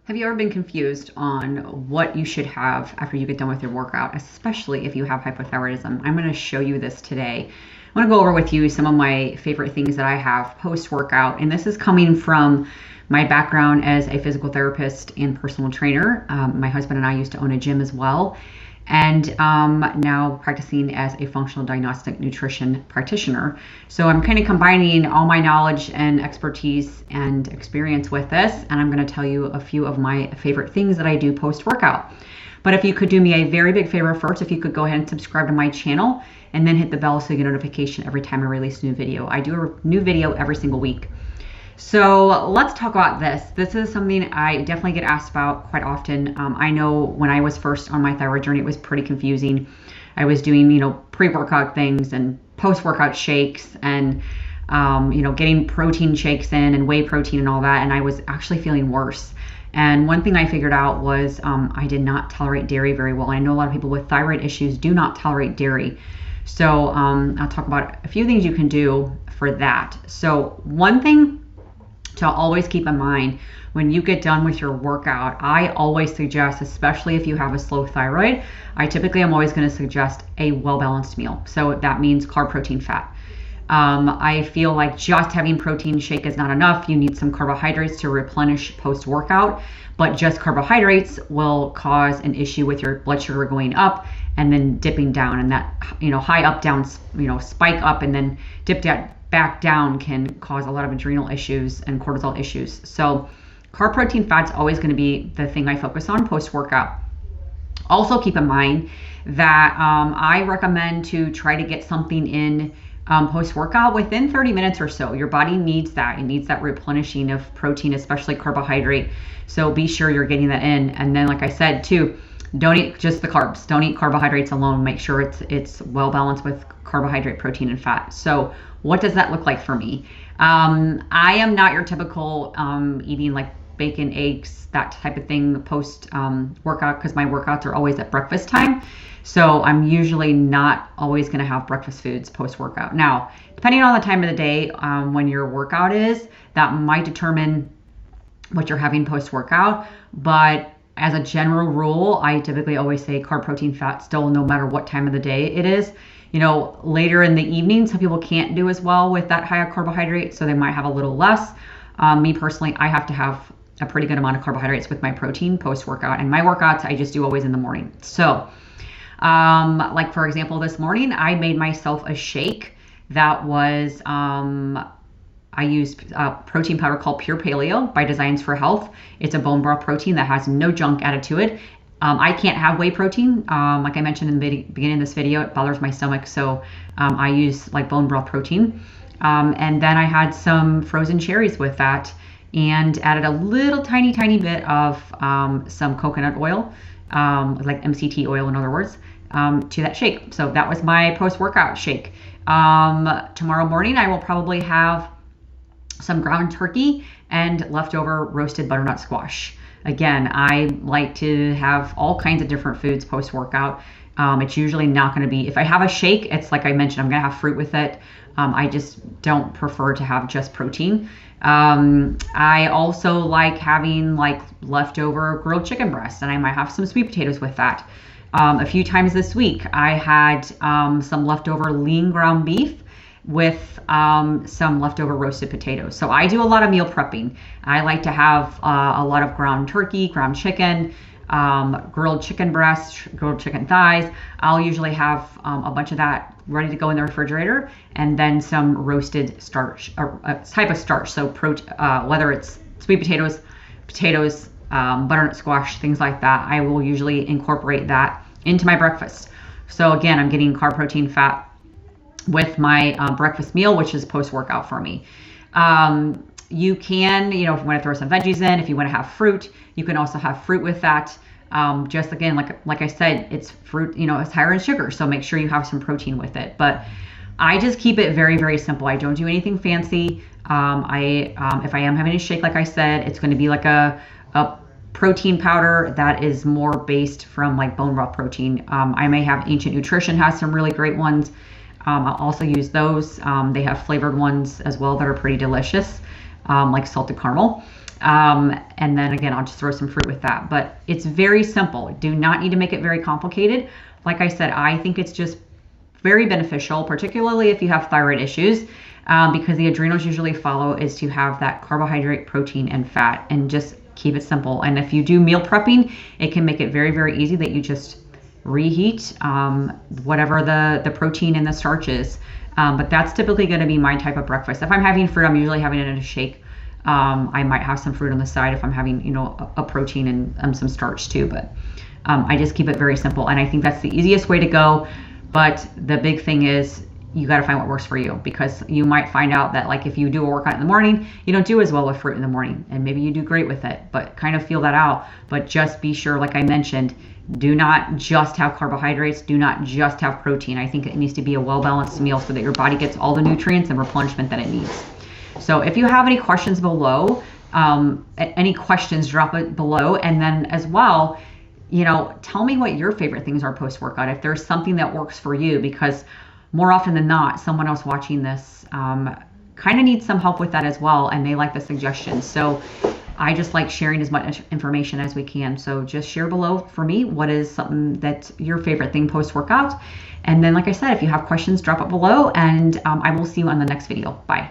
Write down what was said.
Have you ever been confused on what you should have after you get done with your workout, especially if you have hypothyroidism? I'm going to show you this today. I want to go over with you some of my favorite things that I have post-workout, and this is coming from my background as a physical therapist and personal trainer. My husband and I used to own a gym as well, and now practicing as a functional diagnostic nutrition practitioner. So I'm kind of combining all my knowledge and expertise and experience with this, and I'm going to tell you a few of my favorite things that I do post-workout. But if you could do me a very big favor first, if you could go ahead and subscribe to my channel and then hit the bell so you get a notification every time I release a new video. I do a new video every single week. So let's talk about this. This is something I definitely get asked about quite often. I know when I was first on my thyroid journey, it was pretty confusing. I was doing, pre-workout things and post-workout shakes and, getting protein shakes in and whey protein and all that. And I was actually feeling worse. And one thing I figured out was I did not tolerate dairy very well. I know a lot of people with thyroid issues do not tolerate dairy. So I'll talk about a few things you can do for that. So one thing to always keep in mind when you get done with your workout, I always suggest, especially if you have a slow thyroid, I typically am always going to suggest a well-balanced meal. So that means carb, protein, fat. I feel like just having protein shake is not enough. You need some carbohydrates to replenish post-workout, but just carbohydrates will cause an issue with your blood sugar going up and then dipping down, and that high up down spike up and then dip back down can cause a lot of adrenal issues and cortisol issues. So carb, protein, fat's always going to be the thing I focus on post-workout. Also keep in mind that I recommend to try to get something in post-workout within 30 minutes or so. Your body needs that. It needs that replenishing of protein, especially carbohydrate. So be sure you're getting that in. And then, like I said, too, don't eat just the carbs. Don't eat carbohydrates alone. Make sure it's well balanced with carbohydrate, protein, and fat. So what does that look like for me? I am not your typical eating like bacon, eggs, that type of thing post workout, because my workouts are always at breakfast time. So I'm usually not always going to have breakfast foods post workout. Now, depending on the time of the day when your workout is, that might determine what you're having post workout. But as a general rule, I typically always say carb, protein, fat still, no matter what time of the day it is. Later in the evening, some people can't do as well with that high carbohydrate, so they might have a little less. Me personally, I have to have a pretty good amount of carbohydrates with my protein post-workout, and my workouts I just do always in the morning. So, like for example, this morning I made myself a shake that was, I used protein powder called Pure Paleo by Designs for Health. It's a bone broth protein that has no junk added to it. I can't have whey protein. Like I mentioned in the beginning of this video, it bothers my stomach. So I use like bone broth protein. And then I had some frozen cherries with that and added a little tiny bit of some coconut oil, like MCT oil in other words, to that shake. So that was my post-workout shake. Tomorrow morning, I will probably have some ground turkey and leftover roasted butternut squash. Again, I like to have all kinds of different foods post-workout. It's usually not going to be, if I have a shake, it's like I mentioned, I'm going to have fruit with it. I just don't prefer to have just protein. I also like having like leftover grilled chicken breasts, and I might have some sweet potatoes with that. A few times this week, I had some leftover lean ground beef with some leftover roasted potatoes. So I do a lot of meal prepping. I like to have a lot of ground turkey, ground chicken, grilled chicken breasts, grilled chicken thighs. I'll usually have a bunch of that ready to go in the refrigerator, and then some roasted starch, or a type of starch. So whether it's sweet potatoes, butternut squash, things like that, I will usually incorporate that into my breakfast. So again, I'm getting carb, protein, fat with my breakfast meal, which is post-workout for me. You can, if you want to throw some veggies in, if you want to have fruit, you can also have fruit with that. Just again, like I said, it's fruit, it's higher in sugar, so make sure you have some protein with it. But I just keep it very, very simple. I don't do anything fancy. If I am having a shake, like I said, it's going to be like a protein powder that is more based from like bone broth protein. I may have Ancient Nutrition has some really great ones. I'll also use those. They have flavored ones as well that are pretty delicious, like salted caramel. And then again, I'll just throw some fruit with that. But it's very simple. Do not need to make it very complicated. Like I said, I think it's just very beneficial, particularly if you have thyroid issues, because the adrenals usually follow is to have that carbohydrate, protein, and fat, and just keep it simple. And if you do meal prepping, it can make it very, very easy that you just reheat whatever the protein and the starch is. But that's typically going to be my type of breakfast. If I'm having fruit, I'm usually having it in a shake. I might have some fruit on the side if I'm having, a protein and some starch too. But I just keep it very simple. And I think that's the easiest way to go. But the big thing is you got to find what works for you, because you might find out that, like, if you do a workout in the morning, you don't do as well with fruit in the morning, and maybe you do great with it, but kind of feel that out. But just be sure, like I mentioned, do not just have carbohydrates, do not just have protein. I think it needs to be a well-balanced meal so that your body gets all the nutrients and replenishment that it needs. So if you have any questions below, any questions, drop it below. And then as well, tell me what your favorite things are post-workout, if there's something that works for you, because more often than not, someone else watching this kind of needs some help with that as well, and they like the suggestions. So I just like sharing as much information as we can. So just share below for me what is something that's your favorite thing post-workout. And then, like I said, if you have questions, drop it below, and I will see you on the next video. Bye.